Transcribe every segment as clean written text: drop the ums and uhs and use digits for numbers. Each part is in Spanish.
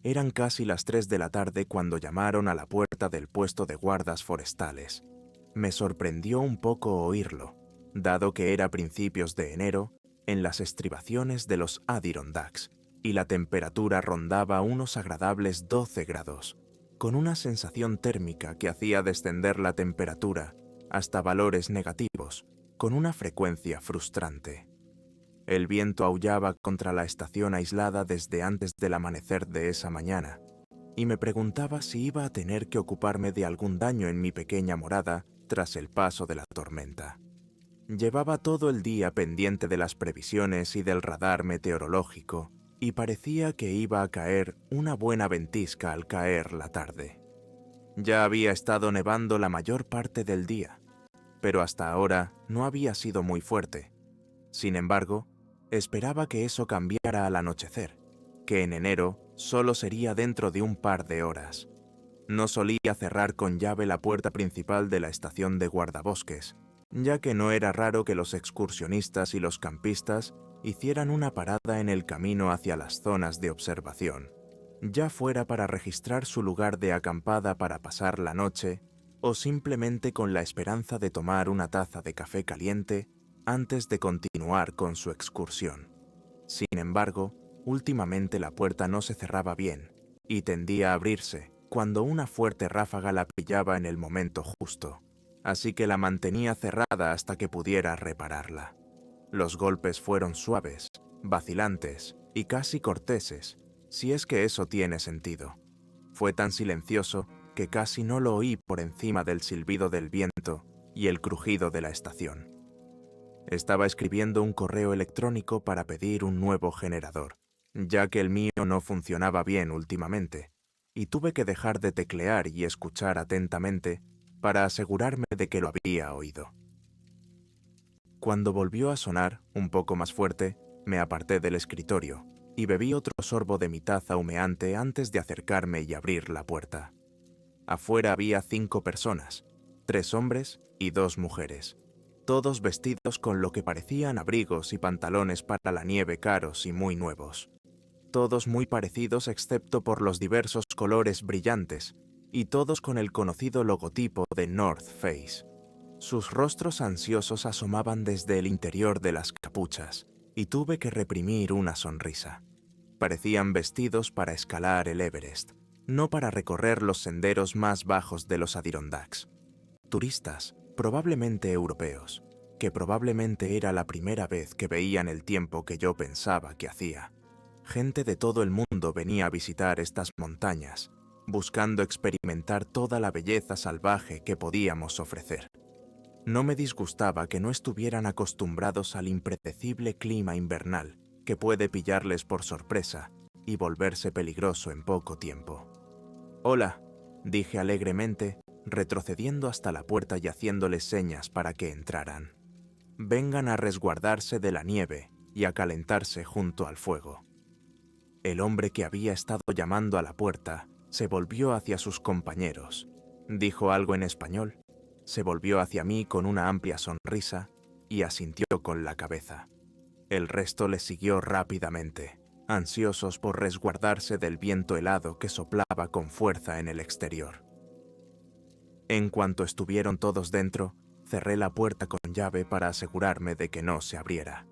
Eran casi las 3 de la tarde cuando llamaron a la puerta del puesto de guardas forestales. Me sorprendió un poco oírlo, dado que era principios de enero, en las estribaciones de los Adirondacks, y la temperatura rondaba unos agradables 12 grados, con una sensación térmica que hacía descender la temperatura hasta valores negativos, con una frecuencia frustrante. El viento aullaba contra la estación aislada desde antes del amanecer de esa mañana, y me preguntaba si iba a tener que ocuparme de algún daño en mi pequeña morada tras el paso de la tormenta. Llevaba todo el día pendiente de las previsiones y del radar meteorológico, y parecía que iba a caer una buena ventisca al caer la tarde. Ya había estado nevando la mayor parte del día, pero hasta ahora no había sido muy fuerte. Sin embargo, esperaba que eso cambiara al anochecer, que en enero solo sería dentro de un par de horas. No solía cerrar con llave la puerta principal de la estación de guardabosques, ya que no era raro que los excursionistas y los campistas hicieran una parada en el camino hacia las zonas de observación, ya fuera para registrar su lugar de acampada para pasar la noche o simplemente con la esperanza de tomar una taza de café caliente antes de continuar con su excursión. Sin embargo, últimamente la puerta no se cerraba bien y tendía a abrirse cuando una fuerte ráfaga la pillaba en el momento justo, así que la mantenía cerrada hasta que pudiera repararla. Los golpes fueron suaves, vacilantes y casi corteses, si es que eso tiene sentido. Fue tan silencioso que casi no lo oí por encima del silbido del viento y el crujido de la estación. Estaba escribiendo un correo electrónico para pedir un nuevo generador, ya que el mío no funcionaba bien últimamente, y tuve que dejar de teclear y escuchar atentamente para asegurarme de que lo había oído. Cuando volvió a sonar, un poco más fuerte, me aparté del escritorio y bebí otro sorbo de mi taza humeante antes de acercarme y abrir la puerta. Afuera había 5 personas, 3 hombres y 2 mujeres, todos vestidos con lo que parecían abrigos y pantalones para la nieve caros y muy nuevos. Todos muy parecidos excepto por los diversos colores brillantes, y todos con el conocido logotipo de North Face. Sus rostros ansiosos asomaban desde el interior de las capuchas, y tuve que reprimir una sonrisa. Parecían vestidos para escalar el Everest, no para recorrer los senderos más bajos de los Adirondacks. Turistas, probablemente europeos, que probablemente era la primera vez que veían el tiempo que yo pensaba que hacía. Gente de todo el mundo venía a visitar estas montañas, buscando experimentar toda la belleza salvaje que podíamos ofrecer. No me disgustaba que no estuvieran acostumbrados al impredecible clima invernal que puede pillarles por sorpresa y volverse peligroso en poco tiempo. «Hola», dije alegremente, retrocediendo hasta la puerta y haciéndoles señas para que entraran. «Vengan a resguardarse de la nieve y a calentarse junto al fuego». El hombre que había estado llamando a la puerta se volvió hacia sus compañeros. Dijo algo en español, se volvió hacia mí con una amplia sonrisa y asintió con la cabeza. El resto le siguió rápidamente, ansiosos por resguardarse del viento helado que soplaba con fuerza en el exterior. En cuanto estuvieron todos dentro, cerré la puerta con llave para asegurarme de que no se abriera.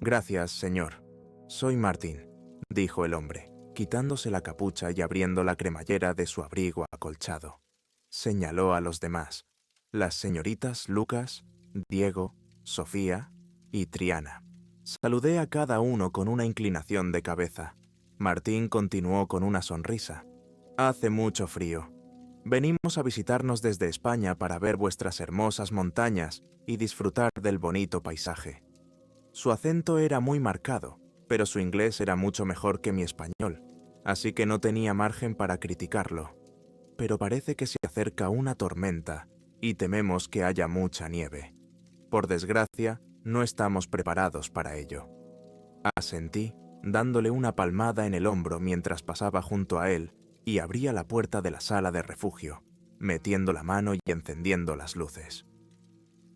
«Gracias, señor. Soy Martin», dijo el hombre, quitándose la capucha y abriendo la cremallera de su abrigo acolchado. Señaló a los demás, las señoritas Lucas, Diego, Sofía y Triana. Saludé a cada uno con una inclinación de cabeza. Martín continuó con una sonrisa. «Hace mucho frío. Venimos a visitarnos desde España para ver vuestras hermosas montañas y disfrutar del bonito paisaje». Su acento era muy marcado, pero su inglés era mucho mejor que mi español, así que no tenía margen para criticarlo. Pero parece que se acerca una tormenta y tememos que haya mucha nieve. Por desgracia, no estamos preparados para ello. Asentí, dándole una palmada en el hombro mientras pasaba junto a él y abría la puerta de la sala de refugio, metiendo la mano y encendiendo las luces.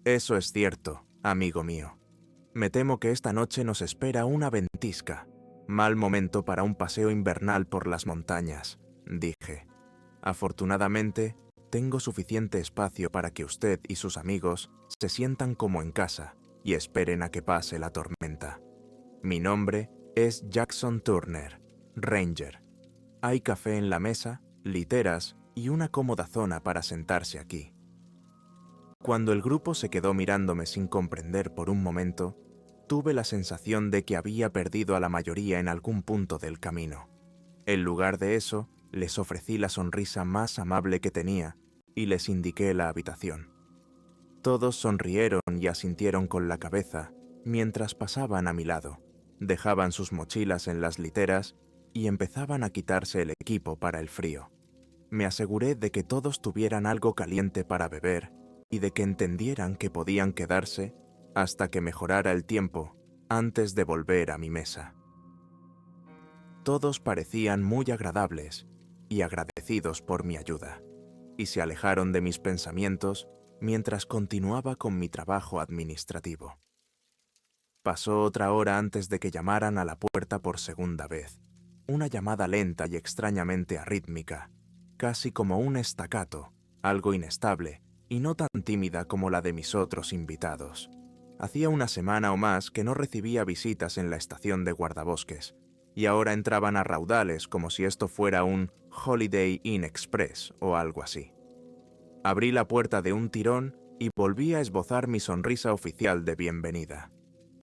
«Eso es cierto, amigo mío. Me temo que esta noche nos espera una ventisca, Mal momento para un paseo invernal por las montañas, dije. Afortunadamente, tengo suficiente espacio para que usted y sus amigos se sientan como en casa y esperen a que pase la tormenta. Mi nombre es Jackson Turner, Ranger. Hay café en la mesa, literas y una cómoda zona para sentarse aquí. Cuando el grupo se quedó mirándome sin comprender por un momento, tuve la sensación de que había perdido a la mayoría en algún punto del camino. En lugar de eso, les ofrecí la sonrisa más amable que tenía y les indiqué la habitación. Todos sonrieron y asintieron con la cabeza mientras pasaban a mi lado, dejaban sus mochilas en las literas y empezaban a quitarse el equipo para el frío. Me aseguré de que todos tuvieran algo caliente para beber y de que entendieran que podían quedarse hasta que mejorara el tiempo antes de volver a mi mesa. Todos parecían muy agradables y agradecidos por mi ayuda, y se alejaron de mis pensamientos mientras continuaba con mi trabajo administrativo. Pasó otra hora antes de que llamaran a la puerta por segunda vez, una llamada lenta y extrañamente arrítmica, casi como un staccato, algo inestable y no tan tímida como la de mis otros invitados. Hacía una semana o más que no recibía visitas en la estación de guardabosques, y ahora entraban a raudales como si esto fuera un Holiday Inn Express o algo así. Abrí la puerta de un tirón y volví a esbozar mi sonrisa oficial de bienvenida.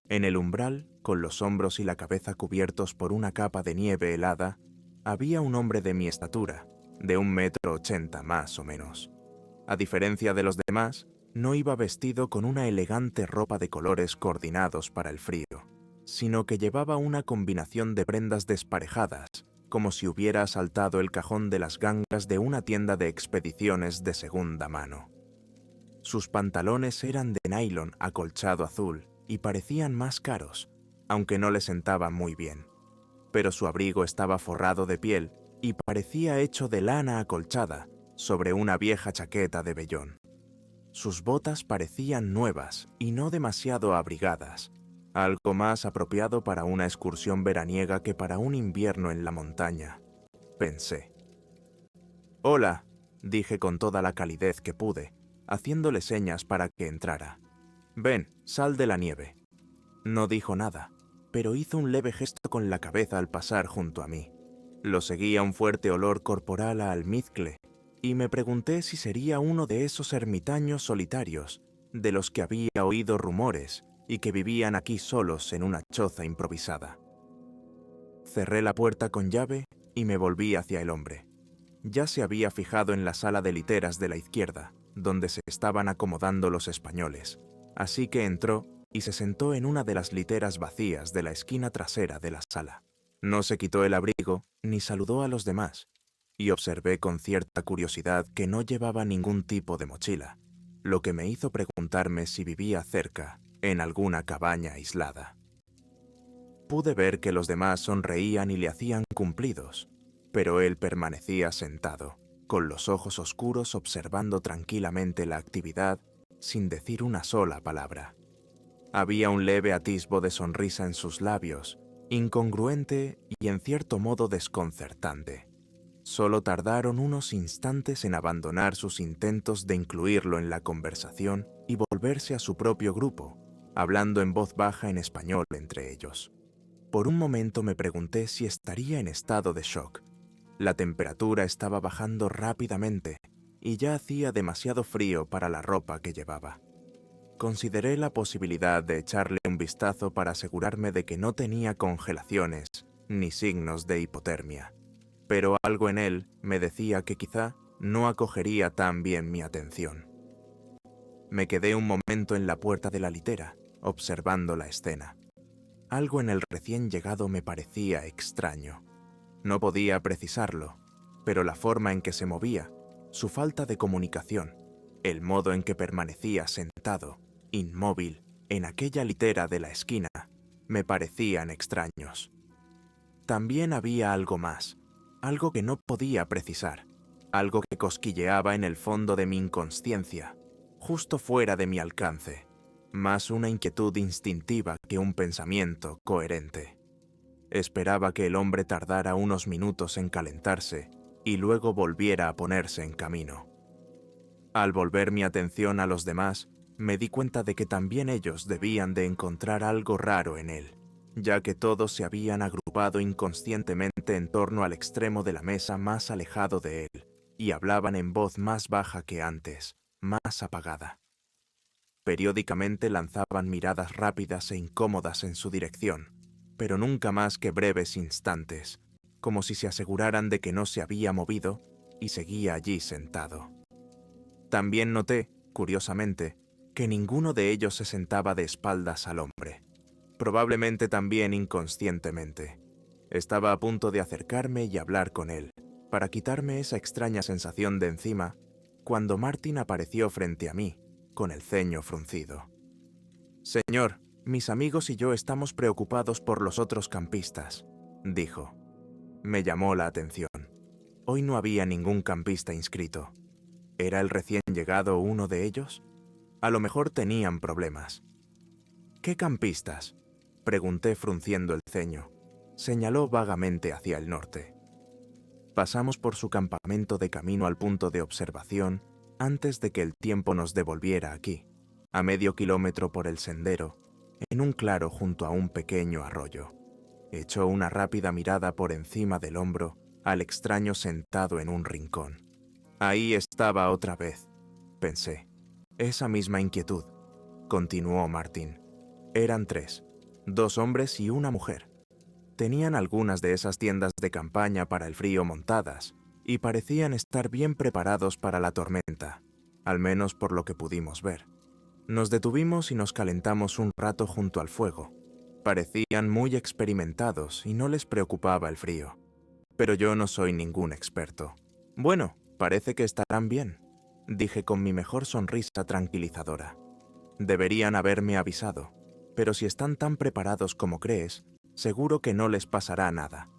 En el umbral, con los hombros y la cabeza cubiertos por una capa de nieve helada, había un hombre de mi estatura, de 1,80 m más o menos. A diferencia de los demás, no iba vestido con una elegante ropa de colores coordinados para el frío, sino que llevaba una combinación de prendas desparejadas, como si hubiera asaltado el cajón de las gangas de una tienda de expediciones de segunda mano. Sus pantalones eran de nylon acolchado azul y parecían más caros, aunque no le sentaban muy bien. Pero su abrigo estaba forrado de piel y parecía hecho de lana acolchada sobre una vieja chaqueta de vellón. Sus botas parecían nuevas y no demasiado abrigadas, algo más apropiado para una excursión veraniega que para un invierno en la montaña, pensé. «Hola», dije con toda la calidez que pude, haciéndole señas para que entrara. «Ven, sal de la nieve». No dijo nada, pero hizo un leve gesto con la cabeza al pasar junto a mí. Lo seguía un fuerte olor corporal a almizcle, y me pregunté si sería uno de esos ermitaños solitarios de los que había oído rumores y que vivían aquí solos en una choza improvisada. Cerré la puerta con llave y me volví hacia el hombre. Ya se había fijado en la sala de literas de la izquierda, donde se estaban acomodando los españoles, así que entró y se sentó en una de las literas vacías de la esquina trasera de la sala. No se quitó el abrigo ni saludó a los demás, y observé con cierta curiosidad que no llevaba ningún tipo de mochila, lo que me hizo preguntarme si vivía cerca, en alguna cabaña aislada. Pude ver que los demás sonreían y le hacían cumplidos, pero él permanecía sentado, con los ojos oscuros observando tranquilamente la actividad sin decir una sola palabra. Había un leve atisbo de sonrisa en sus labios, incongruente y en cierto modo desconcertante. Solo tardaron unos instantes en abandonar sus intentos de incluirlo en la conversación y volverse a su propio grupo, hablando en voz baja en español entre ellos. Por un momento me pregunté si estaría en estado de shock. La temperatura estaba bajando rápidamente y ya hacía demasiado frío para la ropa que llevaba. Consideré la posibilidad de echarle un vistazo para asegurarme de que no tenía congelaciones ni signos de hipotermia, pero algo en él me decía que quizá no acogería tan bien mi atención. Me quedé un momento en la puerta de la litera, observando la escena. Algo en el recién llegado me parecía extraño. No podía precisarlo, pero la forma en que se movía, su falta de comunicación, el modo en que permanecía sentado, inmóvil, en aquella litera de la esquina, me parecían extraños. También había algo más, algo que no podía precisar, algo que cosquilleaba en el fondo de mi inconsciencia, justo fuera de mi alcance, más una inquietud instintiva que un pensamiento coherente. Esperaba que el hombre tardara unos minutos en calentarse y luego volviera a ponerse en camino. Al volver mi atención a los demás, me di cuenta de que también ellos debían de encontrar algo raro en él, ya que todos se habían agrupado inconscientemente en torno al extremo de la mesa más alejado de él, y hablaban en voz más baja que antes, más apagada. Periódicamente lanzaban miradas rápidas e incómodas en su dirección, pero nunca más que breves instantes, como si se aseguraran de que no se había movido y seguía allí sentado. También noté, curiosamente, que ninguno de ellos se sentaba de espaldas al hombre, probablemente también inconscientemente. Estaba a punto de acercarme y hablar con él, para quitarme esa extraña sensación de encima, cuando Martin apareció frente a mí, con el ceño fruncido. «Señor, mis amigos y yo estamos preocupados por los otros campistas», dijo. Me llamó la atención. Hoy no había ningún campista inscrito. ¿Era el recién llegado uno de ellos? A lo mejor tenían problemas. «¿Qué campistas?», pregunté frunciendo el ceño. Señaló vagamente hacia el norte. Pasamos por su campamento de camino al punto de observación antes de que el tiempo nos devolviera aquí, a medio kilómetro por el sendero, en un claro junto a un pequeño arroyo. Echó una rápida mirada por encima del hombro al extraño sentado en un rincón. Ahí estaba otra vez, pensé. Esa misma inquietud, continuó Martin. Eran 3, 2 hombres y una mujer. Tenían algunas de esas tiendas de campaña para el frío montadas y parecían estar bien preparados para la tormenta, al menos por lo que pudimos ver. Nos detuvimos y nos calentamos un rato junto al fuego. Parecían muy experimentados y no les preocupaba el frío. Pero yo no soy ningún experto. «Bueno, parece que estarán bien», dije con mi mejor sonrisa tranquilizadora. «Deberían haberme avisado, pero si están tan preparados como crees, seguro que no les pasará nada.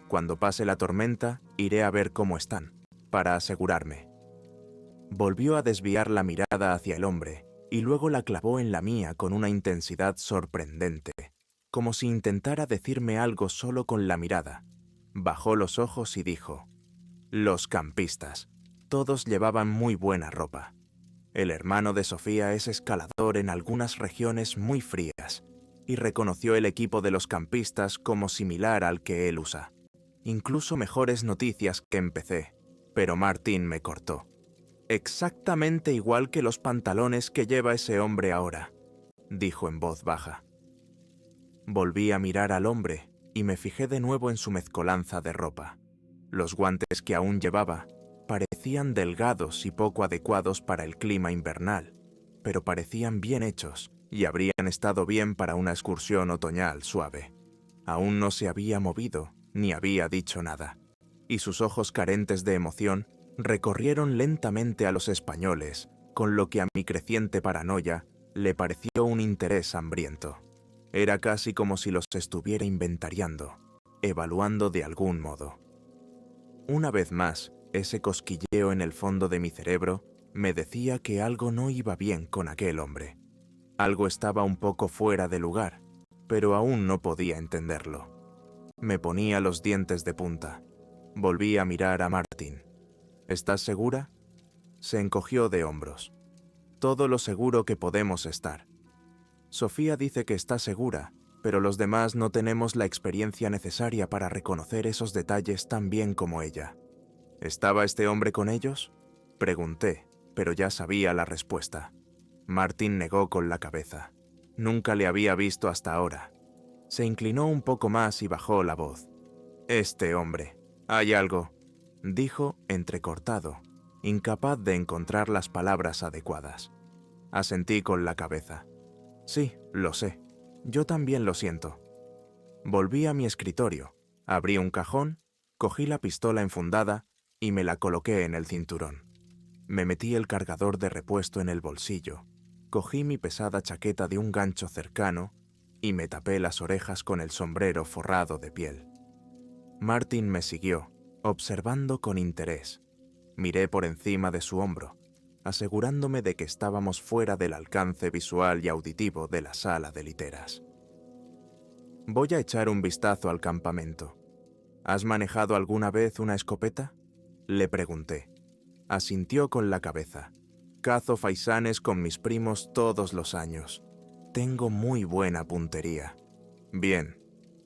Cuando pase la tormenta, iré a ver cómo están, para asegurarme». Volvió a desviar la mirada hacia el hombre y luego la clavó en la mía con una intensidad sorprendente, como si intentara decirme algo solo con la mirada. Bajó los ojos y dijo: «Los campistas. Todos llevaban muy buena ropa. El hermano de Sofía es escalador en algunas regiones muy frías y reconoció el equipo de los campistas como similar al que él usa. Incluso mejores noticias que empecé, pero Martin me cortó. «Exactamente igual que los pantalones que lleva ese hombre ahora», dijo en voz baja. Volví a mirar al hombre y me fijé de nuevo en su mezcolanza de ropa. Los guantes que aún llevaba parecían delgados y poco adecuados para el clima invernal, pero parecían bien hechos y habrían estado bien para una excursión otoñal suave. Aún no se había movido ni había dicho nada, y sus ojos carentes de emoción recorrieron lentamente a los españoles, con lo que a mi creciente paranoia le pareció un interés hambriento. Era casi como si los estuviera inventariando, evaluando de algún modo. Una vez más, ese cosquilleo en el fondo de mi cerebro me decía que algo no iba bien con aquel hombre. Algo estaba un poco fuera de lugar, pero aún no podía entenderlo. Me ponía los dientes de punta. Volví a mirar a Martin. «¿Estás segura?». Se encogió de hombros. «Todo lo seguro que podemos estar. Sofía dice que está segura, pero los demás no tenemos la experiencia necesaria para reconocer esos detalles tan bien como ella». «¿Estaba este hombre con ellos?», pregunté, pero ya sabía la respuesta. Martin negó con la cabeza. Nunca le había visto hasta ahora. Se inclinó un poco más y bajó la voz. «Este hombre. Hay algo», dijo entrecortado, incapaz de encontrar las palabras adecuadas. Asentí con la cabeza. «Sí, lo sé. Yo también lo siento». Volví a mi escritorio, abrí un cajón, cogí la pistola enfundada y me la coloqué en el cinturón. Me metí el cargador de repuesto en el bolsillo, cogí mi pesada chaqueta de un gancho cercano y me tapé las orejas con el sombrero forrado de piel. Martin me siguió, observando con interés. Miré por encima de su hombro, asegurándome de que estábamos fuera del alcance visual y auditivo de la sala de literas. Voy a echar un vistazo al campamento. ¿Has manejado alguna vez una escopeta? Le pregunté. Asintió con la cabeza. Cazo faisanes con mis primos todos los años. Tengo muy buena puntería. Bien,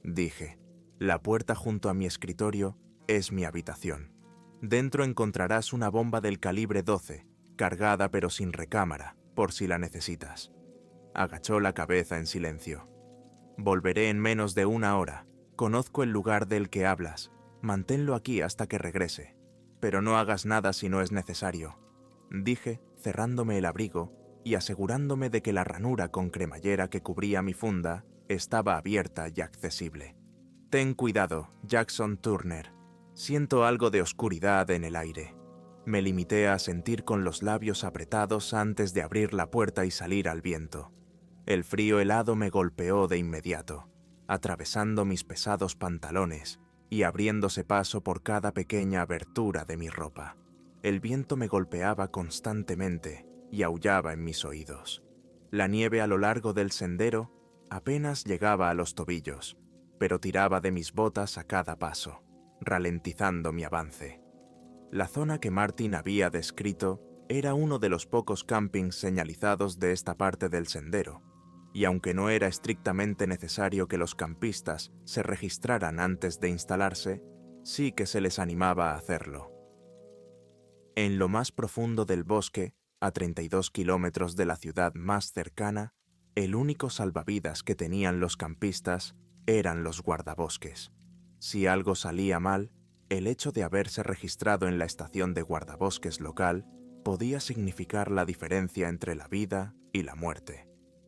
dije. La puerta junto a mi escritorio es mi habitación. Dentro encontrarás una bomba del calibre 12, cargada pero sin recámara, por si la necesitas. Agachó la cabeza en silencio. Volveré en menos de una hora. Conozco el lugar del que hablas. Manténlo aquí hasta que regrese. Pero no hagas nada si no es necesario, dije, cerrándome el abrigo y asegurándome de que la ranura con cremallera que cubría mi funda estaba abierta y accesible. Ten cuidado, Jackson Turner. Siento algo de oscuridad en el aire. Me limité a sentir con los labios apretados antes de abrir la puerta y salir al viento. El frío helado me golpeó de inmediato, atravesando mis pesados pantalones y abriéndose paso por cada pequeña abertura de mi ropa. El viento me golpeaba constantemente y aullaba en mis oídos. La nieve a lo largo del sendero apenas llegaba a los tobillos, pero tiraba de mis botas a cada paso, ralentizando mi avance. La zona que Martin había descrito era uno de los pocos campings señalizados de esta parte del sendero, y aunque no era estrictamente necesario que los campistas se registraran antes de instalarse, sí que se les animaba a hacerlo. En lo más profundo del bosque, a 32 kilómetros de la ciudad más cercana, el único salvavidas que tenían los campistas eran los guardabosques. Si algo salía mal, el hecho de haberse registrado en la estación de guardabosques local podía significar la diferencia entre la vida y la muerte.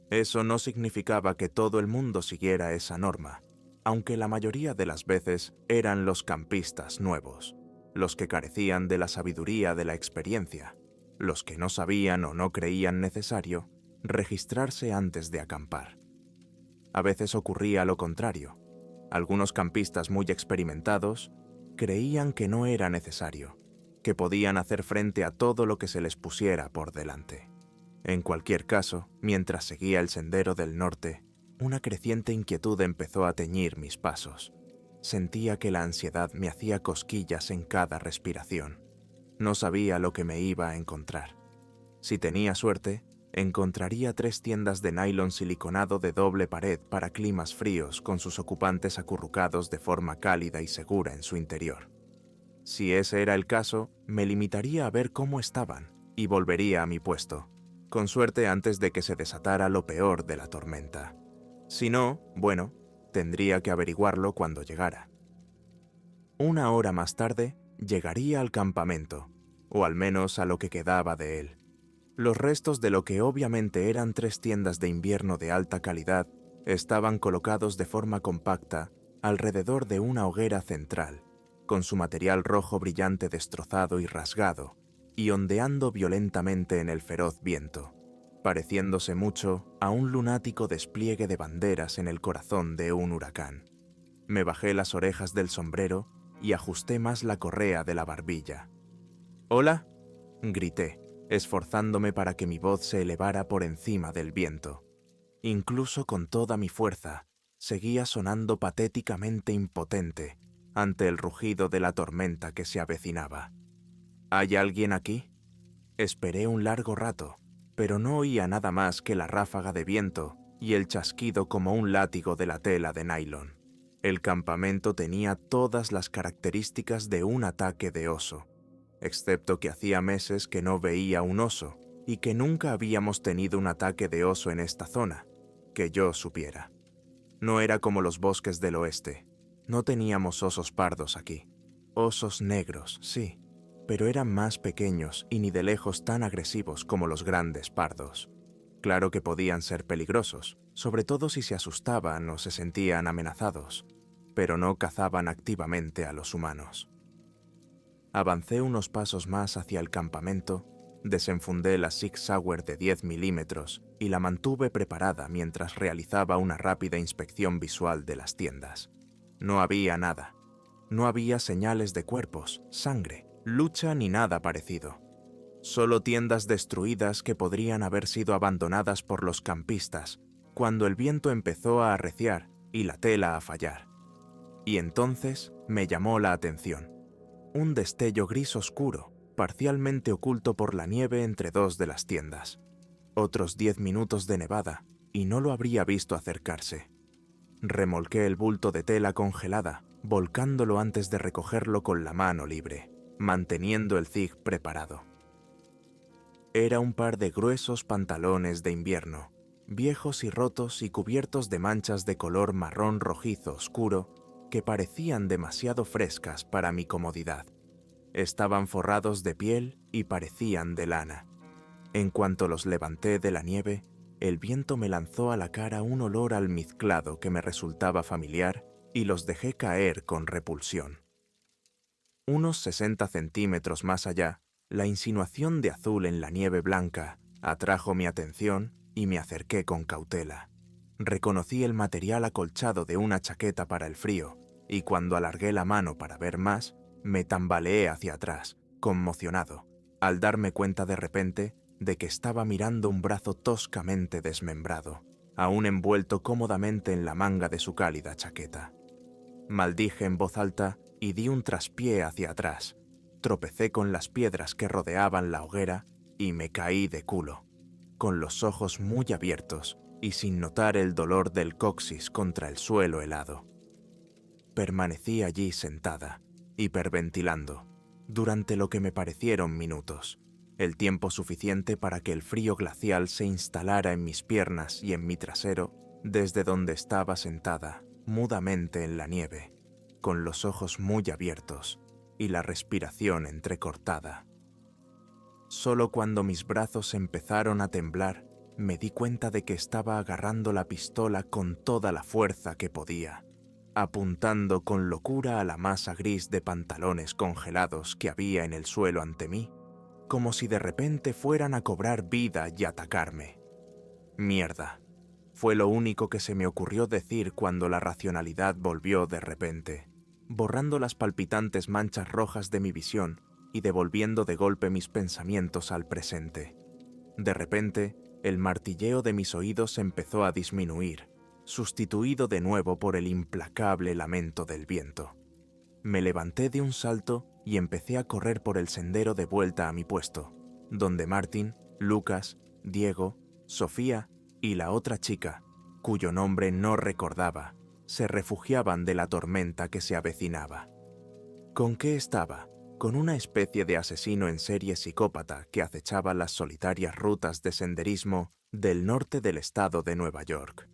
Eso no significaba que todo el mundo siguiera esa norma, aunque la mayoría de las veces eran los campistas nuevos, los que carecían de la sabiduría de la experiencia, los que no sabían o no creían necesario registrarse antes de acampar. A veces ocurría lo contrario. Algunos campistas muy experimentados creían que no era necesario, que podían hacer frente a todo lo que se les pusiera por delante. En cualquier caso, mientras seguía el sendero del norte, una creciente inquietud empezó a teñir mis pasos. Sentía que la ansiedad me hacía cosquillas en cada respiración. No sabía lo que me iba a encontrar. Si tenía suerte, encontraría 3 tiendas de nylon siliconado de doble pared para climas fríos con sus ocupantes acurrucados de forma cálida y segura en su interior. Si ese era el caso, me limitaría a ver cómo estaban y volvería a mi puesto, con suerte antes de que se desatara lo peor de la tormenta. Si no, bueno, tendría que averiguarlo cuando llegara. Una hora más tarde, llegaría al campamento, o al menos a lo que quedaba de él. Los restos de lo que obviamente eran 3 tiendas de invierno de alta calidad estaban colocados de forma compacta alrededor de una hoguera central, con su material rojo brillante destrozado y rasgado, y ondeando violentamente en el feroz viento, pareciéndose mucho a un lunático despliegue de banderas en el corazón de un huracán. Me bajé las orejas del sombrero y ajusté más la correa de la barbilla. «¿Hola?», grité, esforzándome para que mi voz se elevara por encima del viento. Incluso con toda mi fuerza, seguía sonando patéticamente impotente ante el rugido de la tormenta que se avecinaba. «¿Hay alguien aquí?». Esperé un largo rato, pero no oía nada más que la ráfaga de viento y el chasquido como un látigo de la tela de nylon. El campamento tenía todas las características de un ataque de oso, excepto que hacía meses que no veía un oso y que nunca habíamos tenido un ataque de oso en esta zona, que yo supiera. No era como los bosques del oeste. No teníamos osos pardos aquí. Osos negros, sí, pero eran más pequeños y ni de lejos tan agresivos como los grandes pardos. Claro que podían ser peligrosos, sobre todo si se asustaban o se sentían amenazados, pero no cazaban activamente a los humanos. Avancé unos pasos más hacia el campamento, desenfundé la Sig Sauer de 10 milímetros y la mantuve preparada mientras realizaba una rápida inspección visual de las tiendas. No había nada. No había señales de cuerpos, sangre, lucha ni nada parecido. Solo tiendas destruidas que podrían haber sido abandonadas por los campistas cuando el viento empezó a arreciar y la tela a fallar. Y entonces me llamó la atención. Un destello gris oscuro, parcialmente oculto por la nieve entre dos de las tiendas. Otros 10 minutos de nevada, y no lo habría visto acercarse. Remolqué el bulto de tela congelada, volcándolo antes de recogerlo con la mano libre, manteniendo el zig preparado. Era un par de gruesos pantalones de invierno, viejos y rotos y cubiertos de manchas de color marrón rojizo oscuro que parecían demasiado frescas para mi comodidad. Estaban forrados de piel y parecían de lana. En cuanto los levanté de la nieve, el viento me lanzó a la cara un olor almizclado que me resultaba familiar y los dejé caer con repulsión. Unos 60 centímetros más allá, la insinuación de azul en la nieve blanca atrajo mi atención y me acerqué con cautela. Reconocí el material acolchado de una chaqueta para el frío y cuando alargué la mano para ver más, me tambaleé hacia atrás, conmocionado, al darme cuenta de repente de que estaba mirando un brazo toscamente desmembrado, aún envuelto cómodamente en la manga de su cálida chaqueta. Maldije en voz alta y di un traspié hacia atrás. Tropecé con las piedras que rodeaban la hoguera y me caí de culo, con los ojos muy abiertos y sin notar el dolor del coxis contra el suelo helado. Permanecí allí sentada, hiperventilando, durante lo que me parecieron minutos, el tiempo suficiente para que el frío glacial se instalara en mis piernas y en mi trasero, desde donde estaba sentada, mudamente en la nieve, con los ojos muy abiertos y la respiración entrecortada. Solo cuando mis brazos empezaron a temblar, me di cuenta de que estaba agarrando la pistola con toda la fuerza que podía, apuntando con locura a la masa gris de pantalones congelados que había en el suelo ante mí, como si de repente fueran a cobrar vida y atacarme. «Mierda», fue lo único que se me ocurrió decir cuando la racionalidad volvió de repente, borrando las palpitantes manchas rojas de mi visión y devolviendo de golpe mis pensamientos al presente. De repente, el martilleo de mis oídos empezó a disminuir, sustituido de nuevo por el implacable lamento del viento. Me levanté de un salto y empecé a correr por el sendero de vuelta a mi puesto, donde Martin, Lucas, Diego, Sofía y la otra chica, cuyo nombre no recordaba, se refugiaban de la tormenta que se avecinaba. ¿Con qué estaba? Con una especie de asesino en serie psicópata que acechaba las solitarias rutas de senderismo del norte del estado de Nueva York.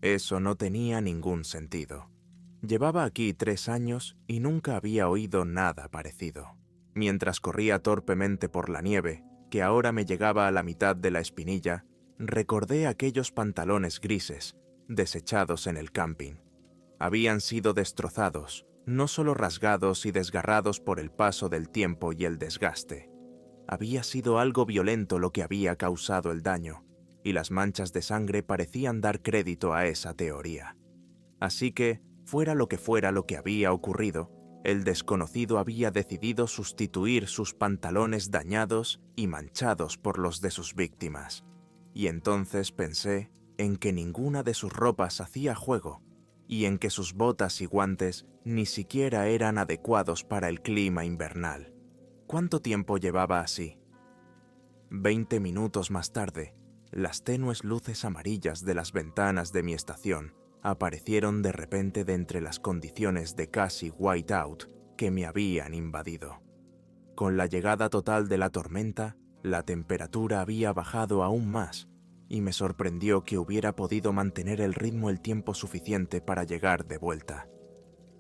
Eso no tenía ningún sentido. Llevaba aquí 3 años y nunca había oído nada parecido. Mientras corría torpemente por la nieve, que ahora me llegaba a la mitad de la espinilla, recordé aquellos pantalones grises, desechados en el camping. Habían sido destrozados, no solo rasgados y desgarrados por el paso del tiempo y el desgaste. Había sido algo violento lo que había causado el daño, y las manchas de sangre parecían dar crédito a esa teoría. Así que, fuera lo que había ocurrido, el desconocido había decidido sustituir sus pantalones dañados y manchados por los de sus víctimas. Y entonces pensé en que ninguna de sus ropas hacía juego, y en que sus botas y guantes ni siquiera eran adecuados para el clima invernal. ¿Cuánto tiempo llevaba así? 20 minutos más tarde, las tenues luces amarillas de las ventanas de mi estación aparecieron de repente de entre las condiciones de casi whiteout que me habían invadido. Con la llegada total de la tormenta, la temperatura había bajado aún más, y me sorprendió que hubiera podido mantener el ritmo el tiempo suficiente para llegar de vuelta.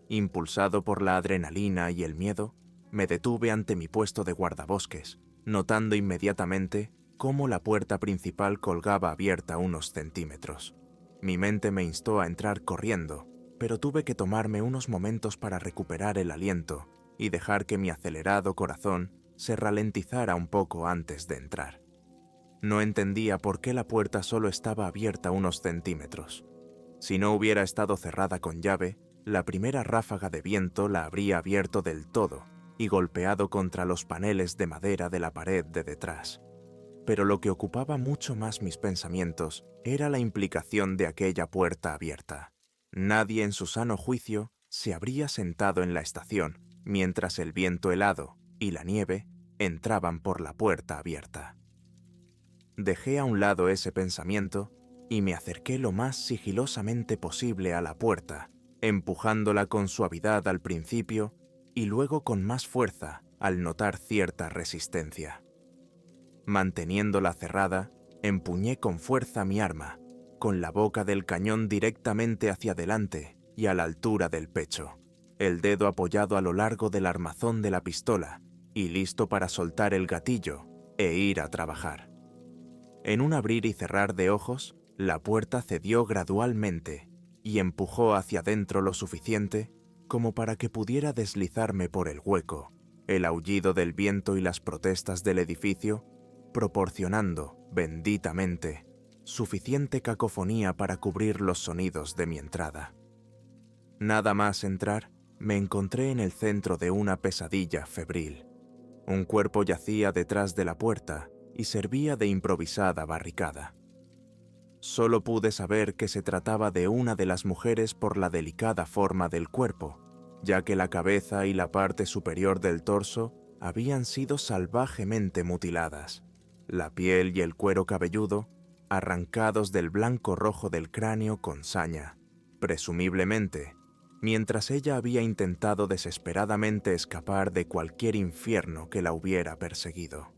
Impulsado por la adrenalina y el miedo, me detuve ante mi puesto de guardabosques, notando inmediatamente cómo la puerta principal colgaba abierta unos centímetros. Mi mente me instó a entrar corriendo, pero tuve que tomarme unos momentos para recuperar el aliento y dejar que mi acelerado corazón se ralentizara un poco antes de entrar. No entendía por qué la puerta solo estaba abierta unos centímetros. Si no hubiera estado cerrada con llave, la primera ráfaga de viento la habría abierto del todo y golpeado contra los paneles de madera de la pared de detrás. Pero lo que ocupaba mucho más mis pensamientos era la implicación de aquella puerta abierta. Nadie en su sano juicio se habría sentado en la estación mientras el viento helado y la nieve entraban por la puerta abierta. Dejé a un lado ese pensamiento y me acerqué lo más sigilosamente posible a la puerta, empujándola con suavidad al principio y luego con más fuerza al notar cierta resistencia. Manteniéndola cerrada, empuñé con fuerza mi arma, con la boca del cañón directamente hacia adelante y a la altura del pecho, el dedo apoyado a lo largo del armazón de la pistola y listo para soltar el gatillo e ir a trabajar. En un abrir y cerrar de ojos, la puerta cedió gradualmente y empujó hacia adentro lo suficiente como para que pudiera deslizarme por el hueco, el aullido del viento y las protestas del edificio, proporcionando, benditamente, suficiente cacofonía para cubrir los sonidos de mi entrada. Nada más entrar, me encontré en el centro de una pesadilla febril. Un cuerpo yacía detrás de la puerta y servía de improvisada barricada. Solo pude saber que se trataba de una de las mujeres por la delicada forma del cuerpo, ya que la cabeza y la parte superior del torso habían sido salvajemente mutiladas, la piel y el cuero cabelludo arrancados del blanco rojo del cráneo con saña, presumiblemente, mientras ella había intentado desesperadamente escapar de cualquier infierno que la hubiera perseguido.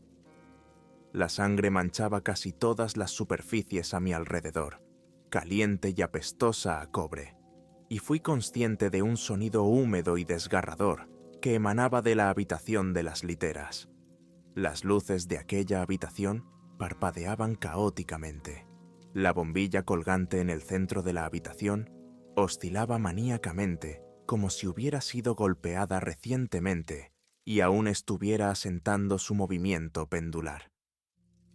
La sangre manchaba casi todas las superficies a mi alrededor, caliente y apestosa a cobre, y fui consciente de un sonido húmedo y desgarrador que emanaba de la habitación de las literas. Las luces de aquella habitación parpadeaban caóticamente. La bombilla colgante en el centro de la habitación oscilaba maníacamente como si hubiera sido golpeada recientemente y aún estuviera asentando su movimiento pendular.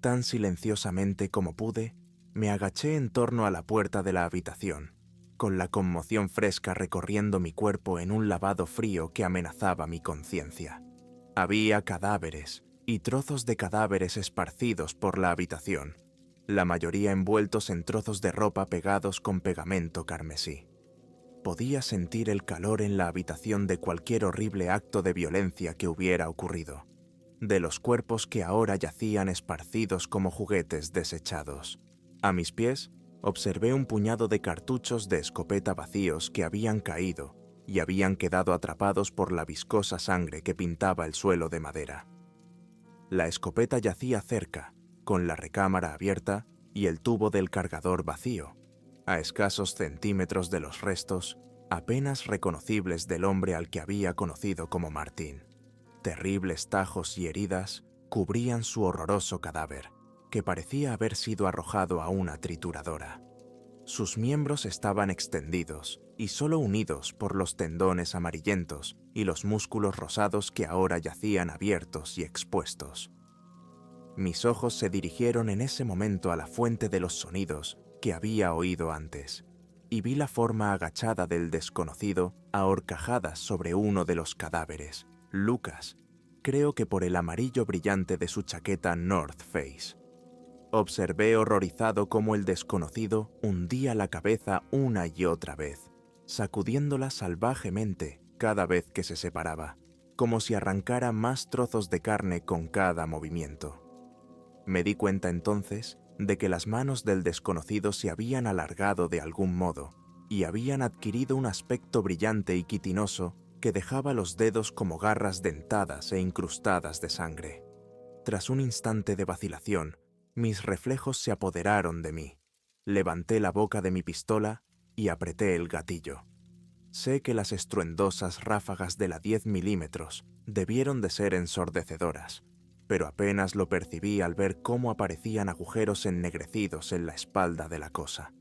Tan silenciosamente como pude, me agaché en torno a la puerta de la habitación, con la conmoción fresca recorriendo mi cuerpo en un lavado frío que amenazaba mi conciencia. Había cadáveres y trozos de cadáveres esparcidos por la habitación, la mayoría envueltos en trozos de ropa pegados con pegamento carmesí. Podía sentir el calor en la habitación de cualquier horrible acto de violencia que hubiera ocurrido, de los cuerpos que ahora yacían esparcidos como juguetes desechados. A mis pies, observé un puñado de cartuchos de escopeta vacíos que habían caído y habían quedado atrapados por la viscosa sangre que pintaba el suelo de madera. La escopeta yacía cerca, con la recámara abierta y el tubo del cargador vacío, a escasos centímetros de los restos, apenas reconocibles del hombre al que había conocido como Martín. Terribles tajos y heridas cubrían su horroroso cadáver, que parecía haber sido arrojado a una trituradora. Sus miembros estaban extendidos y solo unidos por los tendones amarillentos y los músculos rosados que ahora yacían abiertos y expuestos. Mis ojos se dirigieron en ese momento a la fuente de los sonidos que había oído antes, y vi la forma agachada del desconocido a horcajadas sobre uno de los cadáveres. Lucas, creo que por el amarillo brillante de su chaqueta North Face. Observé horrorizado cómo el desconocido hundía la cabeza una y otra vez, sacudiéndola salvajemente cada vez que se separaba, como si arrancara más trozos de carne con cada movimiento. Me di cuenta entonces de que las manos del desconocido se habían alargado de algún modo y habían adquirido un aspecto brillante y quitinoso que dejaba los dedos como garras dentadas e incrustadas de sangre. Tras un instante de vacilación, mis reflejos se apoderaron de mí. Levanté la boca de mi pistola y apreté el gatillo. Sé que las estruendosas ráfagas de la 10 milímetros debieron de ser ensordecedoras, pero apenas lo percibí al ver cómo aparecían agujeros ennegrecidos en la espalda de la cosa.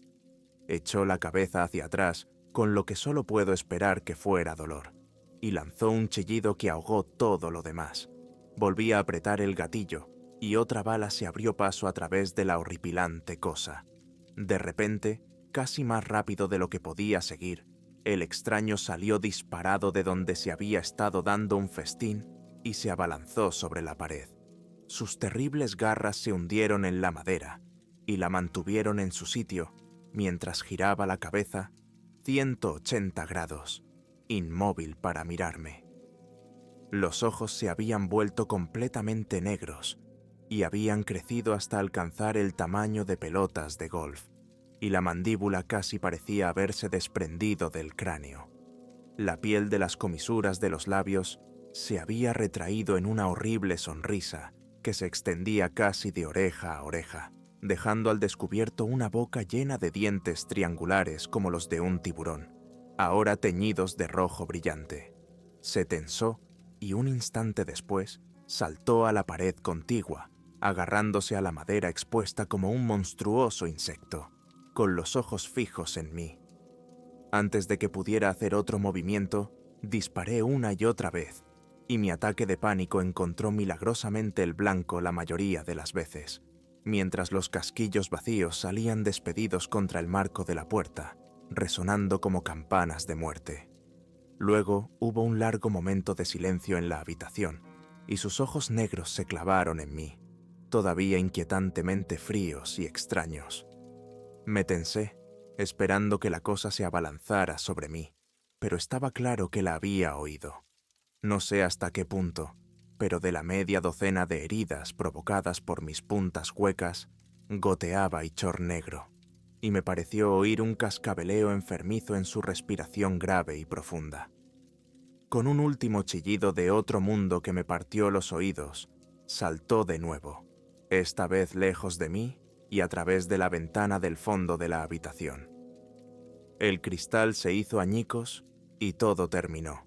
Echó la cabeza hacia atrás con lo que solo puedo esperar que fuera dolor, y lanzó un chillido que ahogó todo lo demás. Volví a apretar el gatillo, y otra bala se abrió paso a través de la horripilante cosa. De repente, casi más rápido de lo que podía seguir, el extraño salió disparado de donde se había estado dando un festín y se abalanzó sobre la pared. Sus terribles garras se hundieron en la madera y la mantuvieron en su sitio mientras giraba la cabeza, 180 grados, inmóvil para mirarme. Los ojos se habían vuelto completamente negros y habían crecido hasta alcanzar el tamaño de pelotas de golf, y la mandíbula casi parecía haberse desprendido del cráneo. La piel de las comisuras de los labios se había retraído en una horrible sonrisa que se extendía casi de oreja a oreja, dejando al descubierto una boca llena de dientes triangulares como los de un tiburón, ahora teñidos de rojo brillante. Se tensó y un instante después saltó a la pared contigua, agarrándose a la madera expuesta como un monstruoso insecto, con los ojos fijos en mí. Antes de que pudiera hacer otro movimiento, disparé una y otra vez, y mi ataque de pánico encontró milagrosamente el blanco la mayoría de las veces, mientras los casquillos vacíos salían despedidos contra el marco de la puerta, resonando como campanas de muerte. Luego hubo un largo momento de silencio en la habitación, y sus ojos negros se clavaron en mí, todavía inquietantemente fríos y extraños. Me tensé, esperando que la cosa se abalanzara sobre mí, pero estaba claro que la había oído. No sé hasta qué punto, pero de la media docena de heridas provocadas por mis puntas huecas, goteaba ichor negro, y me pareció oír un cascabeleo enfermizo en su respiración grave y profunda. Con un último chillido de otro mundo que me partió los oídos, saltó de nuevo, esta vez lejos de mí y a través de la ventana del fondo de la habitación. El cristal se hizo añicos y todo terminó.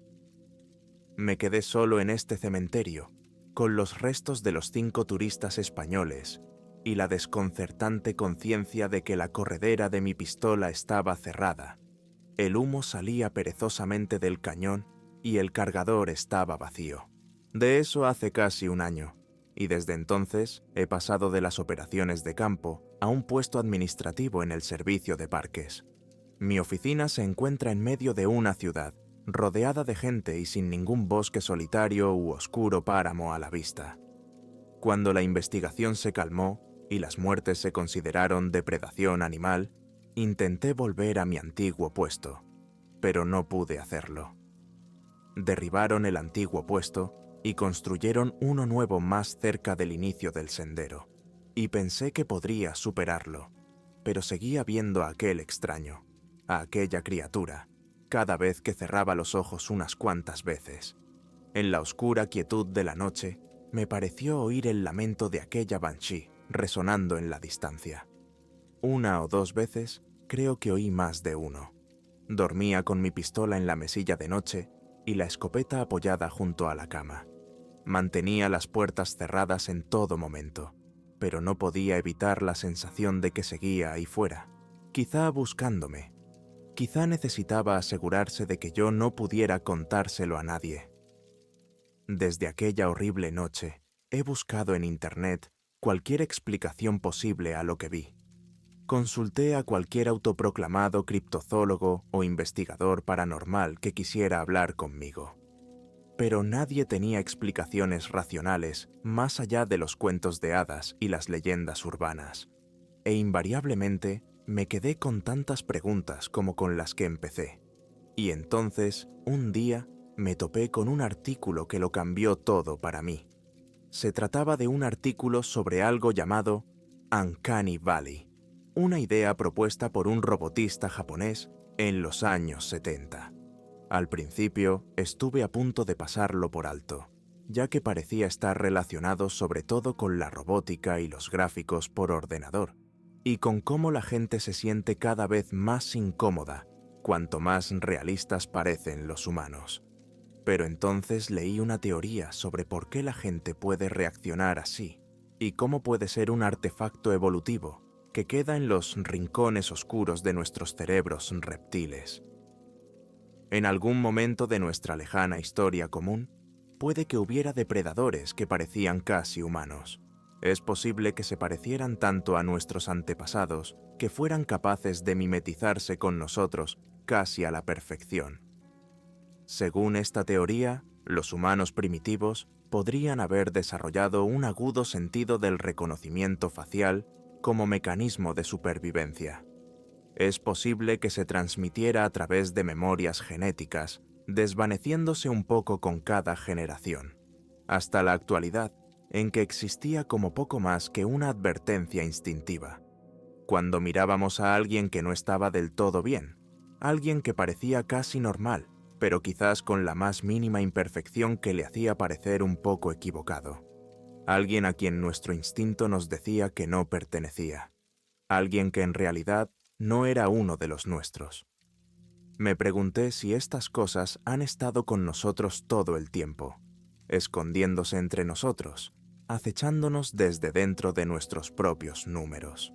Me quedé solo en este cementerio, con los restos de los 5 turistas españoles y la desconcertante conciencia de que la corredera de mi pistola estaba cerrada. El humo salía perezosamente del cañón y el cargador estaba vacío. De eso hace casi un año, y desde entonces he pasado de las operaciones de campo a un puesto administrativo en el servicio de parques. Mi oficina se encuentra en medio de una ciudad, rodeada de gente y sin ningún bosque solitario u oscuro páramo a la vista. Cuando la investigación se calmó y las muertes se consideraron depredación animal, intenté volver a mi antiguo puesto, pero no pude hacerlo. Derribaron el antiguo puesto y construyeron uno nuevo más cerca del inicio del sendero, y pensé que podría superarlo, pero seguía viendo a aquel extraño, a aquella criatura, cada vez que cerraba los ojos unas cuantas veces. En la oscura quietud de la noche, me pareció oír el lamento de aquella banshee resonando en la distancia. 1 o 2 veces creo que oí más de uno. Dormía con mi pistola en la mesilla de noche y la escopeta apoyada junto a la cama. Mantenía las puertas cerradas en todo momento, pero no podía evitar la sensación de que seguía ahí fuera, quizá buscándome. Quizá necesitaba asegurarse de que yo no pudiera contárselo a nadie. Desde aquella horrible noche, he buscado en Internet cualquier explicación posible a lo que vi. Consulté a cualquier autoproclamado criptozoólogo o investigador paranormal que quisiera hablar conmigo. Pero nadie tenía explicaciones racionales más allá de los cuentos de hadas y las leyendas urbanas. E invariablemente me quedé con tantas preguntas como con las que empecé. Y entonces, un día, me topé con un artículo que lo cambió todo para mí. Se trataba de un artículo sobre algo llamado Uncanny Valley, una idea propuesta por un robotista japonés en los años 70. Al principio, estuve a punto de pasarlo por alto, ya que parecía estar relacionado sobre todo con la robótica y los gráficos por ordenador, y con cómo la gente se siente cada vez más incómoda cuanto más realistas parecen los humanos. Pero entonces leí una teoría sobre por qué la gente puede reaccionar así y cómo puede ser un artefacto evolutivo que queda en los rincones oscuros de nuestros cerebros reptiles. En algún momento de nuestra lejana historia común, puede que hubiera depredadores que parecían casi humanos. Es posible que se parecieran tanto a nuestros antepasados que fueran capaces de mimetizarse con nosotros casi a la perfección. Según esta teoría, los humanos primitivos podrían haber desarrollado un agudo sentido del reconocimiento facial como mecanismo de supervivencia. Es posible que se transmitiera a través de memorias genéticas, desvaneciéndose un poco con cada generación, hasta la actualidad, en que existía como poco más que una advertencia instintiva. Cuando mirábamos a alguien que no estaba del todo bien, alguien que parecía casi normal, pero quizás con la más mínima imperfección que le hacía parecer un poco equivocado. Alguien a quien nuestro instinto nos decía que no pertenecía. Alguien que en realidad no era uno de los nuestros. Me pregunté si estas cosas han estado con nosotros todo el tiempo, escondiéndose entre nosotros, acechándonos desde dentro de nuestros propios números.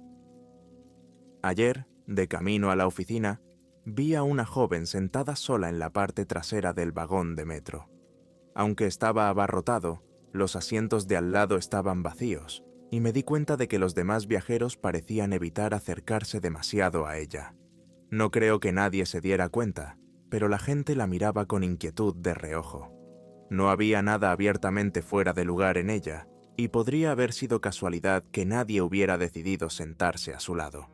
Ayer, de camino a la oficina, vi a una joven sentada sola en la parte trasera del vagón de metro. Aunque estaba abarrotado, los asientos de al lado estaban vacíos, y me di cuenta de que los demás viajeros parecían evitar acercarse demasiado a ella. No creo que nadie se diera cuenta, pero la gente la miraba con inquietud de reojo. No había nada abiertamente fuera de lugar en ella, y podría haber sido casualidad que nadie hubiera decidido sentarse a su lado.